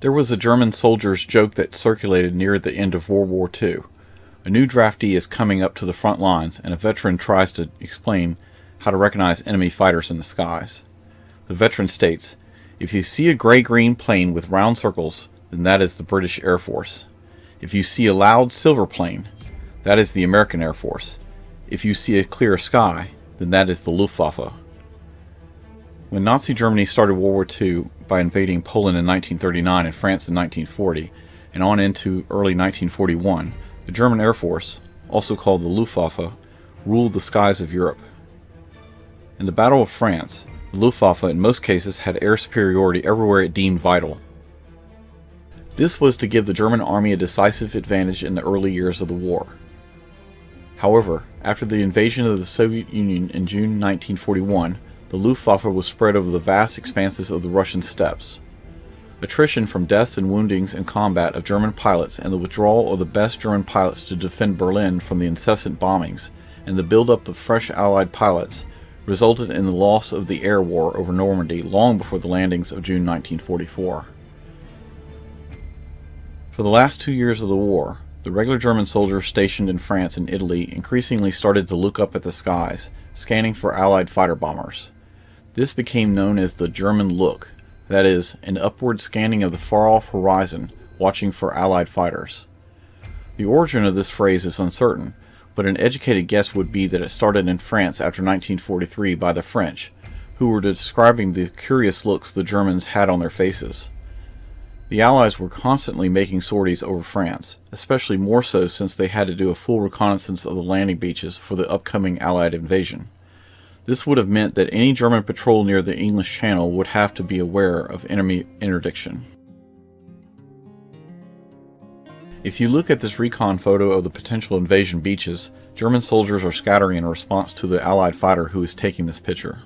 There was a German soldier's joke that circulated near the end of World War II. A new draftee is coming up to the front lines, and a veteran tries to explain how to recognize enemy fighters in the skies. The veteran states, "If you see a gray-green plane with round circles, then that is the British Air Force. If you see a loud silver plane, that is the American Air Force. If you see a clear sky, then that is the Luftwaffe." When Nazi Germany started World War II by invading Poland in 1939 and France in 1940, and on into early 1941, the German Air Force, also called the Luftwaffe, ruled the skies of Europe. In the Battle of France, the Luftwaffe in most cases had air superiority everywhere it deemed vital. This was to give the German army a decisive advantage in the early years of the war. However, after the invasion of the Soviet Union in June 1941, the Luftwaffe was spread over the vast expanses of the Russian steppes. Attrition from deaths and woundings in combat of German pilots and the withdrawal of the best German pilots to defend Berlin from the incessant bombings and the buildup of fresh Allied pilots resulted in the loss of the air war over Normandy long before the landings of June 1944. For the last 2 years of the war, the regular German soldiers stationed in France and Italy increasingly started to look up at the skies, scanning for Allied fighter bombers. This became known as the German look, that is, an upward scanning of the far-off horizon, watching for Allied fighters. The origin of this phrase is uncertain, but an educated guess would be that it started in France after 1943 by the French, who were describing the curious looks the Germans had on their faces. The Allies were constantly making sorties over France, especially more so since they had to do a full reconnaissance of the landing beaches for the upcoming Allied invasion. This would have meant that any German patrol near the English Channel would have to be aware of enemy interdiction. If you look at this recon photo of the potential invasion beaches, German soldiers are scattering in response to the Allied fighter who is taking this picture.